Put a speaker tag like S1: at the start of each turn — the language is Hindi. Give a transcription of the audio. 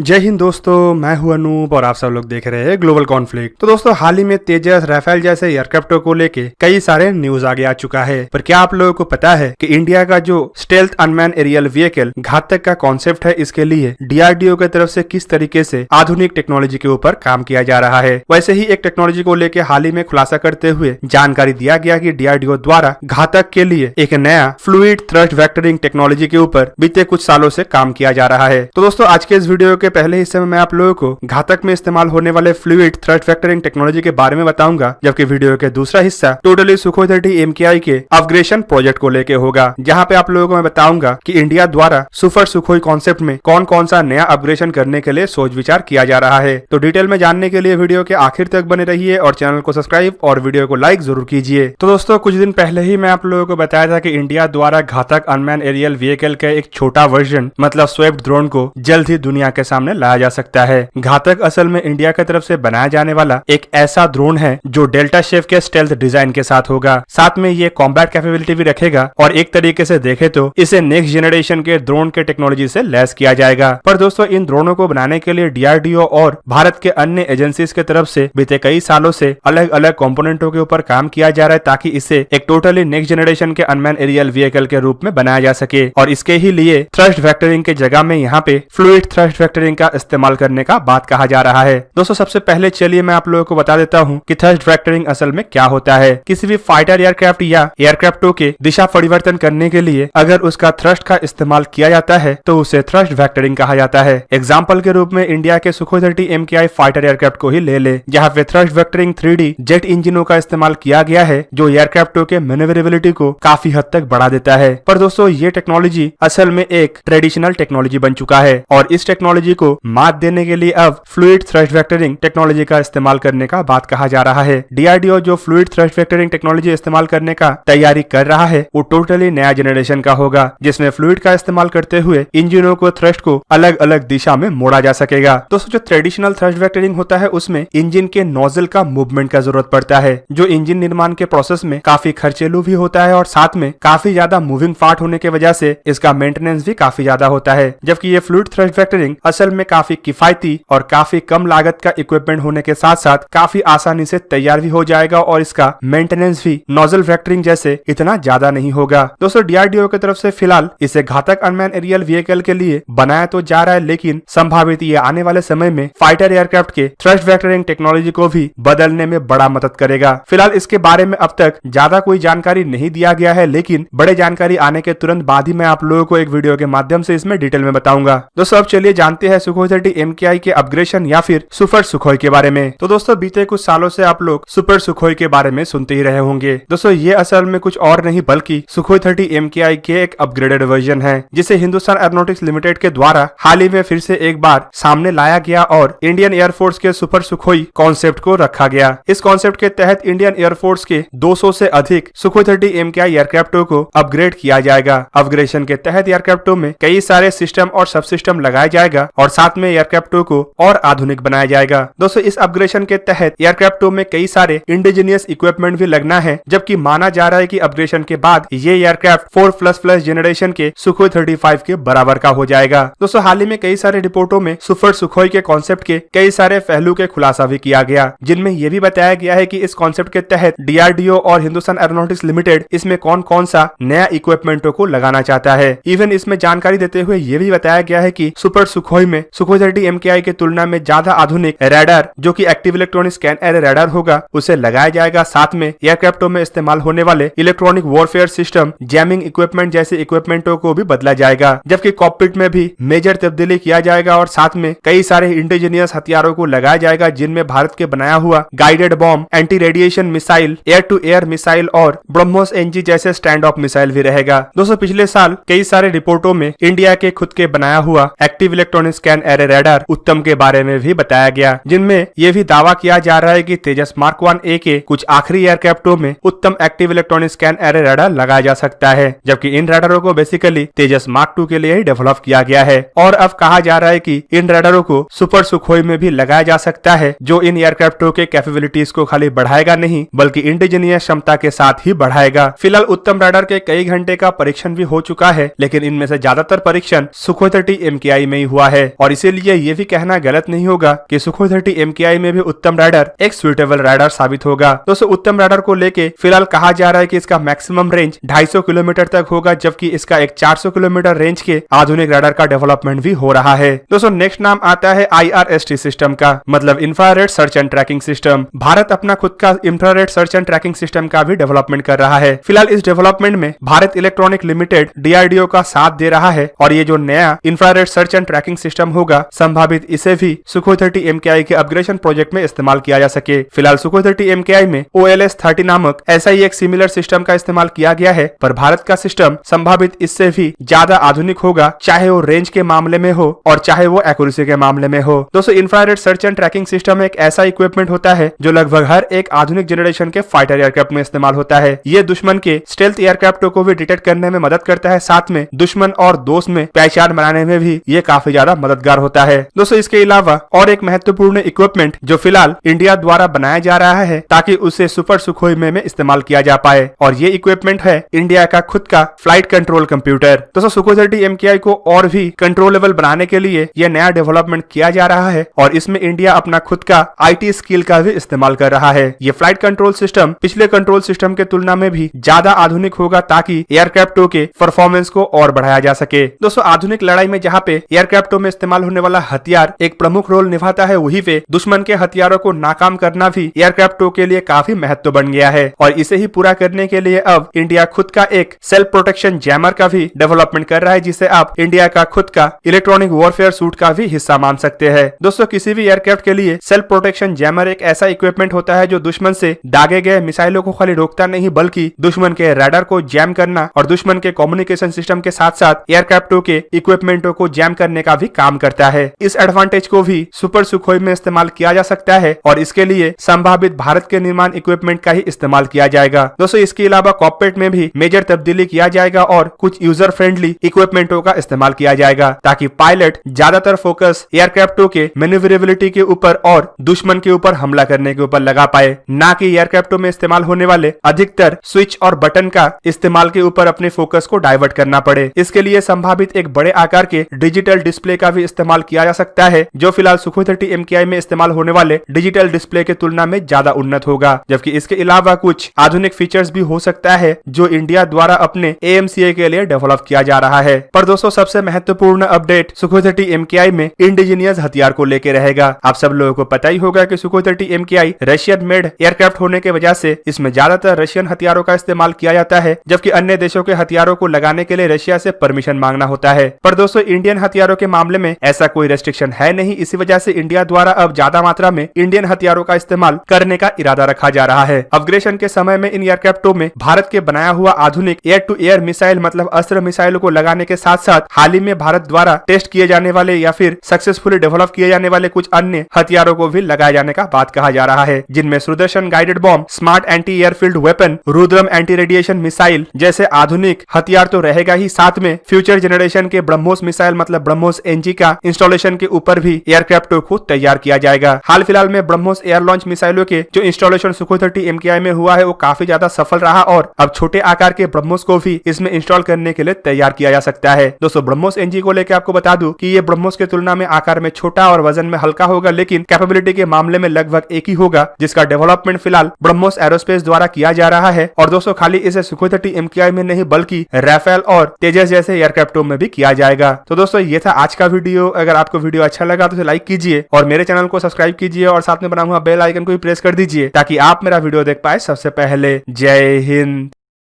S1: जय हिंद दोस्तों, मैं हूं अनूप और आप सब लोग देख रहे हैं ग्लोबल कॉन्फ्लिक्ट। तो दोस्तों, हाल ही में तेजस, राफेल जैसे एयरक्राफ्टों को लेके कई सारे न्यूज आगे आ चुका है। पर क्या आप लोगों को पता है कि इंडिया का जो स्टेल्थ अनमैन एरियल व्हीकल घातक का कॉन्सेप्ट है, इसके लिए डीआरडीओ की तरफ से किस तरीके से आधुनिक टेक्नोलॉजी के ऊपर काम किया जा रहा है। वैसे ही एक टेक्नोलॉजी को लेकर हाल ही में खुलासा करते हुए जानकारी दिया गया कि डीआरडीओ द्वारा घातक के लिए एक नया फ्लूइड थ्रस्ट वेक्टरिंग टेक्नोलॉजी के ऊपर बीते कुछ सालों से काम किया जा रहा है। तो दोस्तों, आज के इस वीडियो के पहले हिस्से में मैं आप लोगों को घातक में इस्तेमाल होने वाले फ्लूइड थ्रस्ट वेक्टरिंग टेक्नोलॉजी के बारे में बताऊंगा, जबकि वीडियो के दूसरा हिस्सा टोटली सुखोई 30 MKI के अपग्रेडेशन प्रोजेक्ट को लेके होगा, जहां पे आप लोगों को मैं बताऊंगा कि इंडिया द्वारा सुपर सुखोई कॉन्सेप्ट में कौन कौन सा नया अपग्रेडेशन करने के लिए सोच विचार किया जा रहा है। तो डिटेल में जानने के लिए वीडियो के आखिर तक बने रहिए और चैनल को सब्सक्राइब और वीडियो को लाइक जरूर कीजिए। तो दोस्तों, कुछ दिन पहले ही मैं आप लोगों को बताया था कि इंडिया द्वारा घातक अनमैन एरियल व्हीकल के एक छोटा वर्जन मतलब स्वेप्ट ड्रोन को जल्द ही दुनिया के सामने लाया जा सकता है। घातक असल में इंडिया की तरफ से बनाया जाने वाला एक ऐसा ड्रोन है जो डेल्टा शेफ के स्टेल्थ डिजाइन के साथ होगा। साथ में ये कॉम्बैट कैपेबिलिटी भी रखेगा और एक तरीके से देखे तो इसे नेक्स्ट जनरेशन के ड्रोन के टेक्नोलॉजी से लैस किया जाएगा। पर दोस्तों, इन ड्रोनों को बनाने के लिए डीआरडीओ और भारत के अन्य एजेंसीज की तरफ से बीते कई सालों से अलग अलग कंपोनेंटों के ऊपर काम किया जा रहा है, ताकि इसे एक टोटली नेक्स्ट जनरेशन के अनमैन एरियल व्हीकल के रूप में बनाया जा सके। और इसके ही लिए थ्रस्ट वेक्टरिंग के जगह में यहाँ पे फ्लूइड थ्रस्ट वेक्टरिंग का इस्तेमाल करने का बात कहा जा रहा है। दोस्तों, सबसे पहले चलिए मैं आप लोगों को बता देता हूँ कि थ्रस्ट वेक्टरिंग असल में क्या होता है। किसी भी फाइटर एयरक्राफ्ट या एयरक्राफ्टों के दिशा परिवर्तन करने के लिए अगर उसका थ्रस्ट का इस्तेमाल किया जाता है तो उसे थ्रस्ट वेक्टरिंग कहा जाता है। एग्जाम्पल के रूप में इंडिया के सुखोई 30 MKI फाइटर एयरक्राफ्ट को ही ले ले, जहाँ पे थ्रस्ट वेक्टरिंग 3D जेट इंजनों का इस्तेमाल किया गया है, जो एयरक्राफ्टों के मैन्युवरेबिलिटी को काफी हद तक बढ़ा देता है। पर दोस्तों, ये टेक्नोलॉजी असल में एक ट्रेडिशनल टेक्नोलॉजी बन चुका है और इस टेक्नोलॉजी को मात देने के लिए अब फ्लूइड थ्रस्ट वेक्टरिंग टेक्नोलॉजी का इस्तेमाल करने का बात कहा जा रहा है। डीआरडीओ जो फ्लूइड थ्रस्ट वेक्टरिंग टेक्नोलॉजी इस्तेमाल करने का तैयारी कर रहा है, वो टोटली नया जनरेशन का होगा, जिसमें फ्लूइड का इस्तेमाल करते हुए इंजनों को थ्रस्ट को अलग अलग दिशा में मोड़ा जा सकेगा। दोस्तों, जो ट्रेडिशनल थ्रस्ट वेक्टरिंग होता है उसमें इंजन के नोजल का मूवमेंट का जरूरत पड़ता है, जो इंजन निर्माण के प्रोसेस में काफी खर्चेलू भी होता है और साथ में काफी ज्यादा मूविंग पार्ट होने की वजह से इसका मेंटेनेंस भी काफी ज्यादा होता है। जबकि ये फ्लूइड थ्रस्ट वेक्टरिंग असल में काफी किफायती और काफी कम लागत का इक्विपमेंट होने के साथ साथ काफी आसानी से तैयार भी हो जाएगा और इसका मेंटेनेंस भी नोजल वेक्टरिंग जैसे इतना ज्यादा नहीं होगा। दोस्तों, डीआरडीओ की तरफ से फिलहाल इसे घातक अनमैन एरियल व्हीकल के लिए बनाया तो जा रहा है, लेकिन संभावित ये आने वाले समय में फाइटर एयरक्राफ्ट के थ्रस्ट वेक्टरिंग टेक्नोलॉजी को भी बदलने में बड़ा मदद करेगा। फिलहाल इसके बारे में अब तक ज्यादा कोई जानकारी नहीं दिया गया है, लेकिन बड़े जानकारी आने के तुरंत बाद ही मैं आप लोगों को एक वीडियो के माध्यम से इसमें डिटेल में बताऊंगा। दोस्तों, अब चलिए जानते हैं सुखोई 30 MKI के अपग्रेडेशन या फिर सुपर सुखोई के बारे में। तो दोस्तों, बीते कुछ सालों से आप लोग सुपर सुखोई के बारे में सुनते ही रहे होंगे। दोस्तों, ये असल में कुछ और नहीं बल्कि सुखोई 30 MKI के एक अपग्रेडेड वर्जन है, जिसे हिंदुस्तान एरोनॉटिक्स लिमिटेड के द्वारा हाल ही में फिर से एक बार सामने लाया गया और इंडियन एयरफोर्स के सुपर सुखोई कॉन्सेप्ट को रखा गया। इस कॉन्सेप्ट के तहत इंडियन एयरफोर्स के 200 से अधिक सुखोई 30 MKI एयरक्राफ्टों को अपग्रेड किया जाएगा। अपग्रेडेशन के तहत एयरक्राफ्टों में कई सारे सिस्टम और सब सिस्टम लगाया जाएगा और साथ में एयरक्राफ्टों को और आधुनिक बनाया जाएगा। दोस्तों, इस अपग्रेडेशन के तहत एयरक्राफ्टों में कई सारे इंडिजीनियस इक्विपमेंट भी लगना है, जबकि माना जा रहा है कि अपग्रेडेशन के बाद ये एयरक्राफ्ट 4++ जनरेशन के सुखोई 35 के बराबर का हो जाएगा। दोस्तों, हाल ही में कई सारे रिपोर्टों में सुपर सुखोई के कॉन्सेप्ट के कई सारे पहलू के खुलासा भी किया गया, जिनमें यह भी बताया गया है कि इस कॉन्सेप्ट के तहत डीआरडीओ और हिंदुस्तान एरोनॉटिक्स लिमिटेड इसमें कौन कौन सा नया इक्विपमेंटों को लगाना चाहता है। इवन इसमें जानकारी देते हुए यह भी बताया गया है कि सुपर सुखोई में सुखोई 30 MKI के तुलना में ज्यादा आधुनिक रडार, जो कि active electronic scan array radar होगा, उसे लगाया जाएगा। साथ में एयरक्राफ्टों में इस्तेमाल होने वाले electronic warfare system, jamming equipment जैसे इक्विपमेंटों को भी बदला जाएगा, जबकि कॉकपिट में भी मेजर तब्दीली किया जाएगा और साथ में कई सारे इंडिजीनियस हथियारों को लगाया जाएगा, जिनमें भारत के बनाया हुआ guided bomb, anti radiation missile, air to air missile और ब्रह्मोस NG जैसे स्टैंड ऑफ मिसाइल भी रहेगा। दोस्तों, पिछले साल कई सारे रिपोर्टों में इंडिया के खुद के बनाया हुआ active electronic scan array radar उत्तम के बारे में भी बताया गया, जिनमें यह भी दावा किया जा रहा है कि तेजस मार्क 1A के कुछ आखिरी एयरक्राफ्टों में उत्तम active electronic scan array radar लगाया जा सकता है, जबकि इन रडारों को बेसिकली तेजस मार्क 2 के लिए ही डेवलप किया गया है। और अब कहा जा रहा है कि इन रडारों को सुपर सुखोई में भी लगाया जा सकता है, जो इन एयरक्राफ्टों के कैपेबिलिटीज को खाली बढ़ाएगा नहीं बल्कि इंडिजीनियस क्षमता के साथ ही बढ़ाएगा। फिलहाल उत्तम रडार के कई घंटे का परीक्षण भी हो चुका है, लेकिन इनमें से ज्यादातर परीक्षण सुखोई 30 MKI में ही हुआ है। और इसीलिए ये भी कहना गलत नहीं होगा कि सुखोई 30 MKI में भी उत्तम राइडर एक सुइटेबल राइडर साबित होगा। दोस्तों उत्तम राइडर को लेके फिलहाल कहा जा रहा है कि इसका मैक्सिमम रेंज 250 किलोमीटर तक होगा, जबकि इसका एक 400 किलोमीटर रेंज के आधुनिक राइडर का डेवलपमेंट भी हो रहा है। दोस्तों नेक्स्ट नाम आता है IRST सिस्टम का, मतलब infrared search and tracking system. Bharat अपना खुद का infrared search and tracking system का भी डेवलपमेंट कर रहा है। फिलहाल इस डेवलपमेंट में भारत इलेक्ट्रॉनिक लिमिटेड DRDO का साथ दे रहा है और ये जो नया infrared search and tracking system होगा, संभावित इसे भी सुखोई 30 MKI के अपग्रेडेशन प्रोजेक्ट में इस्तेमाल किया जा सके। फिलहाल सुखोई 30 MKI में OLS 30 नामक ऐसा ही एक सिमिलर सिस्टम का इस्तेमाल किया गया है, पर भारत का सिस्टम संभावित इससे भी ज्यादा आधुनिक होगा, चाहे वो रेंज के मामले में हो और चाहे वो एक्यूरेसी के मामले में हो। दोस्तों infrared search and tracking system एक ऐसा इक्विपमेंट होता है जो लगभग हर एक आधुनिक जनरेशन के फाइटर एयरक्राफ्ट में इस्तेमाल होता है। ये दुश्मन के स्टेल्थ एयरक्राफ्टों को भी डिटेक्ट करने में मदद करता है, साथ में दुश्मन और दोस्त में पहचान बनाने में भी ये काफी ज्यादा मददगार होता है। दोस्तों इसके अलावा और एक महत्वपूर्ण इक्विपमेंट जो फिलहाल इंडिया द्वारा बनाया जा रहा है ताकि उसे सुपर सुखोई में इस्तेमाल किया जा पाए, और ये इक्विपमेंट है इंडिया का खुद का फ्लाइट कंट्रोल कंप्यूटर। दोस्तों सुखोई 30 MKI को और भी कंट्रोलेबल बनाने के लिए यह नया डेवलपमेंट किया जा रहा है और इसमें इंडिया अपना खुद का IT स्किल का भी इस्तेमाल कर रहा है। ये फ्लाइट कंट्रोल सिस्टम पिछले कंट्रोल सिस्टम के तुलना में भी ज्यादा आधुनिक होगा ताकि एयरक्राफ्टों के परफॉर्मेंस को और बढ़ाया जा सके। दोस्तों आधुनिक लड़ाई में जहाँ पे एयरक्राफ्टों में इस्तेमाल होने वाला हथियार एक प्रमुख रोल निभाता है, वहीं पे दुश्मन के हथियारों को नाकाम करना भी एयरक्राफ्टों के लिए काफी महत्व बन गया है और इसे ही पूरा करने के लिए अब इंडिया खुद का एक सेल्फ प्रोटेक्शन जैमर का भी डेवलपमेंट कर रहा है, जिसे आप इंडिया का खुद का इलेक्ट्रॉनिक वॉरफेयर सूट का भी हिस्सा मान सकते हैं। दोस्तों किसी भी एयरक्राफ्ट के लिए सेल्फ प्रोटेक्शन जैमर एक ऐसा इक्विपमेंट होता है जो दुश्मन से दागे गए मिसाइलों को खाली रोकता नहीं बल्कि दुश्मन के रडार को जैम करना और दुश्मन के कम्युनिकेशन सिस्टम के साथ साथ एयरक्राफ्टों के इक्विपमेंटों को जैम करने का भी काम करता है। इस एडवांटेज को भी सुपर सुखोई में इस्तेमाल किया जा सकता है और इसके लिए संभावित भारत के निर्माण इक्विपमेंट का ही इस्तेमाल किया जाएगा। दोस्तों इसके अलावा कॉकपिट में भी मेजर तब्दीली किया जाएगा और कुछ यूजर फ्रेंडली इक्विपमेंटों का इस्तेमाल किया जाएगा ताकि पायलट ज्यादातर फोकस एयरक्राफ्टों के मैन्यूवरेबिलिटी के ऊपर और दुश्मन के ऊपर हमला करने के ऊपर लगा पाए, ना कि एयरक्राफ्टों में इस्तेमाल होने वाले अधिकतर स्विच और बटन का इस्तेमाल के ऊपर अपने फोकस को डाइवर्ट करना पड़े। इसके लिए संभावित एक बड़े आकार के डिजिटल डिस्प्ले का भी इस्तेमाल किया जा सकता है, जो फिलहाल सुखोई 30 MKI में इस्तेमाल होने वाले डिजिटल डिस्प्ले के तुलना में ज्यादा उन्नत होगा। जबकि इसके अलावा कुछ आधुनिक फीचर्स भी हो सकता है जो इंडिया द्वारा अपने AMCA के लिए डेवलप किया जा रहा है। पर दोस्तों सबसे महत्वपूर्ण अपडेट सुखोई 30 MKI में इंडिजीनियस हथियार को लेकर रहेगा। आप सब लोगों को पता ही होगा कि Sukhoi 30 MKI Russian made aircraft होने की वजह से इसमें ज्यादातर रशियन हथियारों का इस्तेमाल किया जाता है, जबकि अन्य देशों के हथियारों को लगाने के लिए रशिया से परमिशन मांगना होता है। पर दोस्तों इंडियन हथियारों के मामले में ऐसा कोई रेस्ट्रिक्शन है नहीं, इसी वजह से इंडिया द्वारा अब ज्यादा मात्रा में इंडियन हथियारों का इस्तेमाल करने का इरादा रखा जा रहा है। अपग्रेडेशन के समय में इन एयरक्राफ्टों में भारत के बनाया हुआ आधुनिक एयर टू एयर मिसाइल मतलब अस्त्र मिसाइलों को लगाने के साथ साथ हाल ही में भारत द्वारा टेस्ट किए जाने वाले या फिर सक्सेसफुली डेवलप किए जाने वाले कुछ अन्य हथियारों को भी लगाए जाने का बात कहा जा रहा है, जिनमें Sudarshan guided bomb, smart anti airfield weapon, Rudram anti radiation missile जैसे आधुनिक हथियार तो रहेगा ही, साथ में फ्यूचर जनरेशन के ब्रह्मोस मिसाइल मतलब ब्रह्मोस NG का इंस्टॉलेशन के ऊपर भी एयरक्राफ्टों को तैयार किया जाएगा। हाल फिलहाल में ब्रह्मोस एयर लॉन्च मिसाइलों के जो इंस्टॉलेशन सुखोई 30 MKI में हुआ है वो काफी ज्यादा सफल रहा और अब छोटे आकार के ब्रह्मोस को भी इसमें इंस्टॉल करने के लिए तैयार किया जा सकता है। दोस्तों ब्रह्मोस NG को लेकर आपको बता दूं कि ये ब्रह्मोस के तुलना में आकार में छोटा और वजन में हल्का होगा, लेकिन कैपेबिलिटी के मामले में लगभग एक ही होगा, जिसका डेवलपमेंट फिलहाल ब्रह्मोस एरोस्पेस द्वारा किया जा रहा है। और दोस्तों खाली इसे सुखोई 30 MKI में नहीं बल्कि राफेल और तेजस जैसे एयरक्राफ्टों में भी किया जाएगा। तो दोस्तों ये था आज का वीडियो। अगर आपको वीडियो अच्छा लगा तो लाइक कीजिए और मेरे चैनल को सब्सक्राइब कीजिए और साथ में बना हुआ बेल आइकन को भी प्रेस कर दीजिए ताकि आप मेरा वीडियो देख पाए सबसे पहले। जय हिंद।